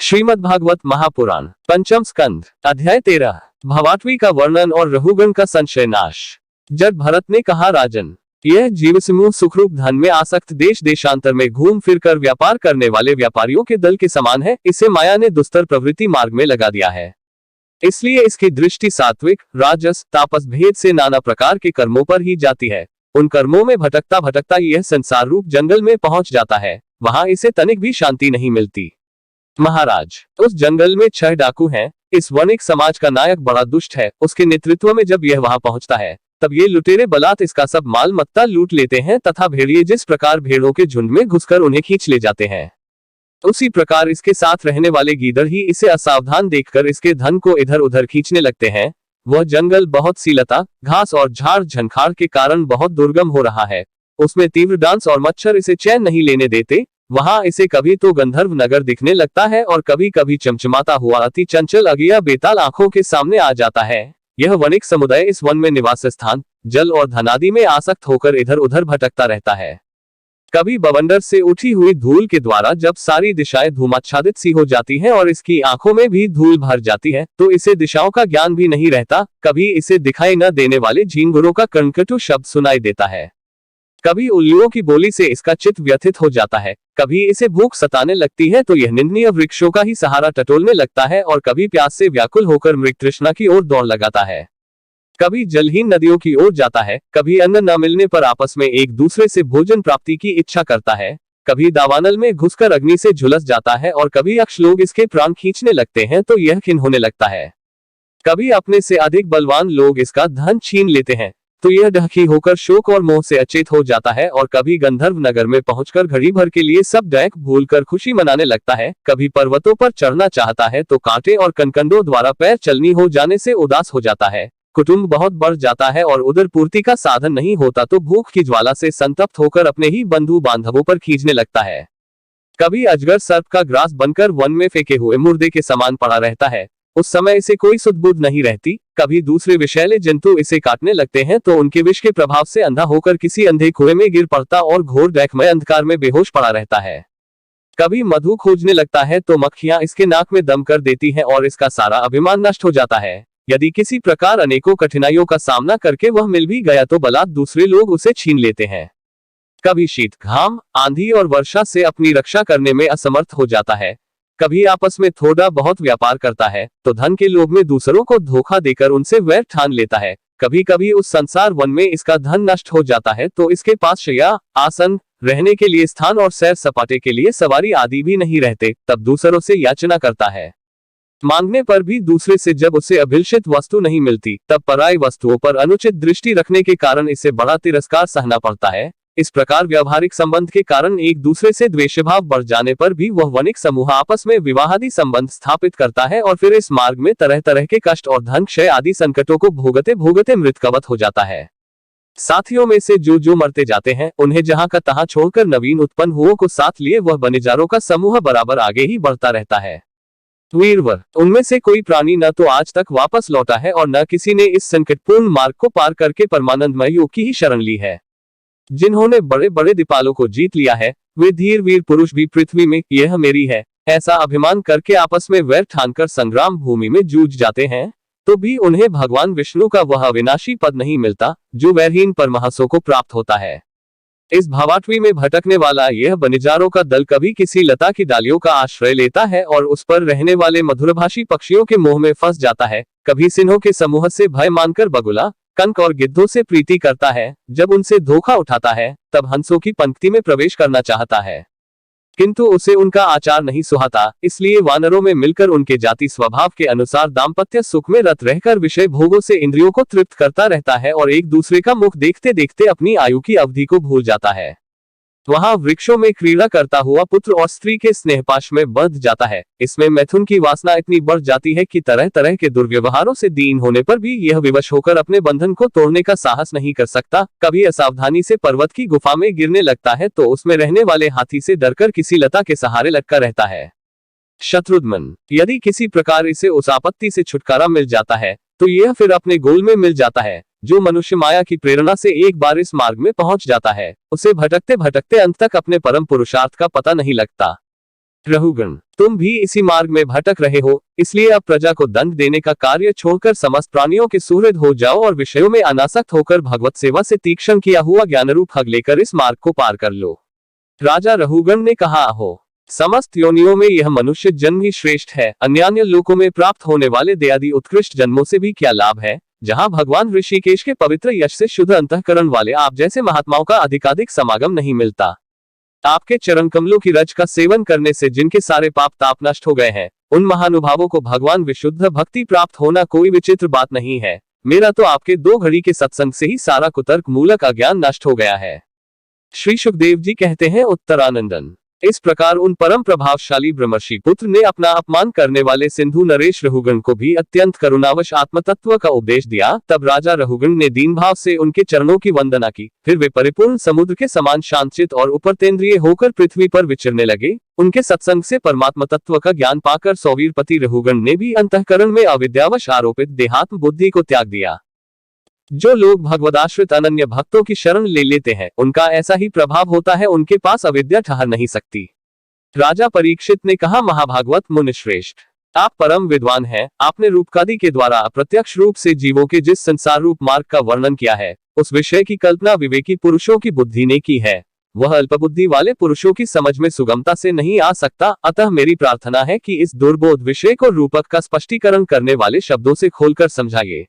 श्रीमद्भागवत महापुराण पंचम स्कंध अध्याय 13 भवाटवी का वर्णन और रहुगण का संशय नाश। जब भरत ने कहा, राजन, यह जीव समूह सुखरूप धन में आसक्त देश देशांतर में घूम फिर कर व्यापार करने वाले व्यापारियों के दल के समान है। इसे माया ने दुस्तर प्रवृत्ति मार्ग में लगा दिया है, इसलिए इसकी दृष्टि सात्विक, राजस, तापस भेद से नाना प्रकार के कर्मों पर ही जाती है। उन कर्मों में भटकता भटकता यह संसार रूप जंगल में पहुंच जाता है। वहां इसे तनिक भी शांति नहीं मिलती। महाराज, उस जंगल में 6 डाकू हैं। इस वणिक समाज का नायक बड़ा दुष्ट है। उसके नेतृत्व में जब यह वहां पहुंचता है, तब ये लुटेरे बलात् इसका सब माल मत्ता लूट लेते हैं तथा भेड़िए जिस प्रकार भेड़ों के झुंड में घुसकर उन्हें खींच ले जाते हैं, उसी प्रकार इसके साथ रहने वाले गीदड़ ही इसे असावधान देखकर इसके धन को इधर उधर खींचने लगते हैं। वह जंगल बहुत सी लता, घास और झाड़ झंखाड़ के कारण बहुत दुर्गम हो रहा है। उसमें तीव्र डांस और मच्छर इसे चैन नहीं लेने देते। वहां इसे कभी तो गंधर्व नगर दिखने लगता है और कभी कभी चमचमाता हुआ अति चंचल अगिया बेताल आंखों के सामने आ जाता है। यह वणिक समुदाय इस वन में निवास स्थान, जल और धनादि में आसक्त होकर इधर उधर भटकता रहता है। कभी बवंडर से उठी हुई धूल के द्वारा जब सारी दिशाएं धूमाच्छादित सी हो जाती हैं और इसकी आंखों में भी धूल भर जाती है, तो इसे दिशाओं का ज्ञान भी नहीं रहता। कभी इसे दिखाई न देने वाले झींगुरों का कणकटु शब्द सुनाई देता है। कभी उल्लुओं की बोली से इसका चित्त व्यथित हो जाता है। कभी इसे भूख सताने लगती है तो यह निंदनीय वृक्षों का ही सहारा टटोलने लगता है और कभी प्यास से व्याकुल होकर मृग तृष्णा की ओर दौड़ लगाता है। कभी जलहीन नदियों की ओर जाता है। कभी अन्न न मिलने पर आपस में एक दूसरे से भोजन प्राप्ति की इच्छा करता है। कभी दावानल में घुसकर अग्नि से झुलस जाता है और कभी यक्ष लोग इसके प्राण खींचने लगते हैं तो यह खिन्न होने लगता है। कभी अपने से अधिक बलवान लोग इसका धन छीन लेते हैं तो यह ढकी होकर शोक और मोह से अचेत हो जाता है। और कभी गंधर्व नगर में पहुंचकर घड़ी भर के लिए सब दैक भूलकर खुशी मनाने लगता है। कभी पर्वतों पर चढ़ना चाहता है तो कांटे और कनकंडों द्वारा पैर चलनी हो जाने से उदास हो जाता है। कुटुंब बहुत बढ़ जाता है और उदर पूर्ति का साधन नहीं होता तो भूख की ज्वाला से संतप्त होकर अपने ही बंधु बांधवों पर खींचने लगता है। कभी अजगर सर्प का ग्रास बनकर वन में फेंके हुए मुर्दे के समान पड़ा रहता है। उस समय इसे कोई सुध-बुध नहीं रहती। कभी दूसरे विषैले जंतु इसे काटने लगते हैं तो उनके विष के प्रभाव से अंधा होकर किसी अंधे कुएं में गिर पड़ता और घोर दैखमय अंधकार में बेहोश पड़ा रहता है। कभी मधु खोजने लगता है तो मक्खियां इसके नाक में दम कर देती हैं और इसका सारा अभिमान नष्ट हो जाता है। यदि किसी प्रकार अनेकों कठिनाइयों का सामना करके वह मिल भी गया तो बलात् दूसरे लोग उसे छीन लेते हैं। कभी शीत, घाम, आंधी और वर्षा से अपनी रक्षा करने में असमर्थ हो जाता है। कभी आपस में थोड़ा बहुत व्यापार करता है तो धन के लोभ में दूसरों को धोखा देकर उनसे वैर ठान लेता है। कभी कभी उस संसार वन में इसका धन नष्ट हो जाता है तो इसके पास शैया, आसन, रहने के लिए स्थान और सैर सपाटे के लिए सवारी आदि भी नहीं रहते। तब दूसरों से याचना करता है। मांगने पर भी दूसरे से जब उसे अभिलषित वस्तु नहीं मिलती, तब पराई वस्तुओं पर अनुचित दृष्टि रखने के कारण इसे बड़ा तिरस्कार सहना पड़ता है। इस प्रकार व्यवहारिक संबंध के कारण एक दूसरे से द्वेषभाव बढ़ जाने पर भी वह वणिक समूह आपस में विवाहादि संबंध स्थापित करता है और फिर इस मार्ग में तरह तरह के कष्ट और धन क्षय आदि संकटों को भोगते भोगते मृतकवत हो जाता है। साथियों में से जो जो मरते जाते हैं, उन्हें जहां का तहां छोड़कर नवीन उत्पन्न हुओं को साथ लिए वह बनिजारों का समूह बराबर आगे ही बढ़ता रहता है। वीरवर, उनमें से कोई प्राणी न तो आज तक वापस लौटा है और न किसी ने इस संकटपूर्ण मार्ग को पार करके परमानंदमय योग की ही शरण ली है। जिन्होंने बड़े बड़े दीपालों को जीत लिया है, वे धीर वीर पुरुष भी पृथ्वी में यह मेरी है ऐसा अभिमान करके आपस में वैर ठानकर संग्राम भूमि में जूझ जाते हैं, तो भी उन्हें भगवान विष्णु का वह अविनाशी पद नहीं मिलता जो वैरहीन परमहंसों को प्राप्त होता है। इस भावाटवी में भटकने वाला यह बनिजारों का दल कभी किसी लता की डालियों का आश्रय लेता है और उस पर रहने वाले मधुरभाषी पक्षियों के मोह में फंस जाता है। कभी सिंहों के समूह से भय मानकर बगुला, कंक और गिद्धों से प्रीति करता है। जब उनसे धोखा उठाता है तब हंसों की पंक्ति में प्रवेश करना चाहता है, किंतु उसे उनका आचार नहीं सुहाता। इसलिए वानरों में मिलकर उनके जाति स्वभाव के अनुसार दाम्पत्य सुख में रत रहकर विषय भोगों से इंद्रियों को तृप्त करता रहता है और एक दूसरे का मुख देखते देखते अपनी आयु की अवधि को भूल जाता है। वहां वृक्षों में क्रीड़ा करता हुआ पुत्र और स्त्री के स्नेहपाश में बंध जाता है। इसमें मैथुन की वासना इतनी बढ़ जाती है कि तरह तरह के दुर्व्यवहारों से दीन होने पर भी यह विवश होकर अपने बंधन को तोड़ने का साहस नहीं कर सकता। कभी असावधानी से पर्वत की गुफा में गिरने लगता है तो उसमें रहने वाले हाथी से डरकर किसी लता के सहारे लटका रहता है। शत्रुघ्न, यदि किसी प्रकार इसे उस आपत्ति से छुटकारा मिल जाता है तो यह फिर अपने गोल में मिल जाता है। जो मनुष्य माया की प्रेरणा से एक बार इस मार्ग में पहुंच जाता है, उसे भटकते भटकते अंत तक अपने परम पुरुषार्थ का पता नहीं लगता। रहुगण, तुम भी इसी मार्ग में भटक रहे हो, इसलिए अब प्रजा को दंड देने का कार्य छोड़कर समस्त प्राणियों के सुहृद हो जाओ और विषयों में अनासक्त होकर भगवत सेवा से तीक्ष्ण किया हुआ ज्ञानरूप हग लेकर इस मार्ग को पार कर लो। राजा रहुगण ने कहा, हो समस्त योनियों में यह मनुष्य जन्म ही श्रेष्ठ है, अन्यान्य लोकों में प्राप्त होने वाले दयादि उत्कृष्ट जन्मों से भी क्या लाभ है, जहाँ भगवान ऋषिकेश के पवित्र यश से शुद्ध अंतःकरण वाले आप जैसे महात्माओं का अधिकाधिक समागम नहीं मिलता। आपके चरण कमलों की रज का सेवन करने से जिनके सारे पाप ताप नष्ट हो गए हैं, उन महानुभावों को भगवान विशुद्ध भक्ति प्राप्त होना कोई विचित्र बात नहीं है। मेरा तो आपके 2 घड़ी के सत्संग से ही सारा कुतर्क मूलक अज्ञान नष्ट हो गया है। श्री सुखदेव जी कहते हैं, उत्तरानंदन, इस प्रकार उन परम प्रभावशाली ब्रह्मर्षि पुत्र ने अपना अपमान करने वाले सिंधु नरेश रहुगण को भी अत्यंत करुणावश आत्मतत्व का उपदेश दिया। तब राजा रहुगण ने दीन भाव से उनके चरणों की वंदना की। फिर वे परिपूर्ण समुद्र के समान शांतचित्त और उपरतेंद्रिय होकर पृथ्वी पर विचरने लगे। उनके सत्संग से परमात्मा तत्व का ज्ञान पाकर सौवीरपति रहुगण ने भी अंतःकरण में अविद्यावश आरोपित देहात्म बुद्धि को त्याग दिया। जो लोग भगवदाश्रित अनन्य भक्तों की शरण ले लेते हैं, उनका ऐसा ही प्रभाव होता है, उनके पास अविद्या ठहर नहीं सकती। राजा परीक्षित ने कहा, महाभागवत मुनिश्रेष्ठ, आप परम विद्वान हैं। आपने रूपकादि के द्वारा अप्रत्यक्ष रूप से जीवों के जिस संसार रूप मार्ग का वर्णन किया है, उस विषय की कल्पना विवेकी पुरुषों की बुद्धि ने की है। वह अल्पबुद्धि वाले पुरुषों की समझ में सुगमता से नहीं आ सकता। अतः मेरी प्रार्थना है कि इस दुर्बोध विषय को रूपक का स्पष्टीकरण करने वाले शब्दों से खोलकर समझाइए।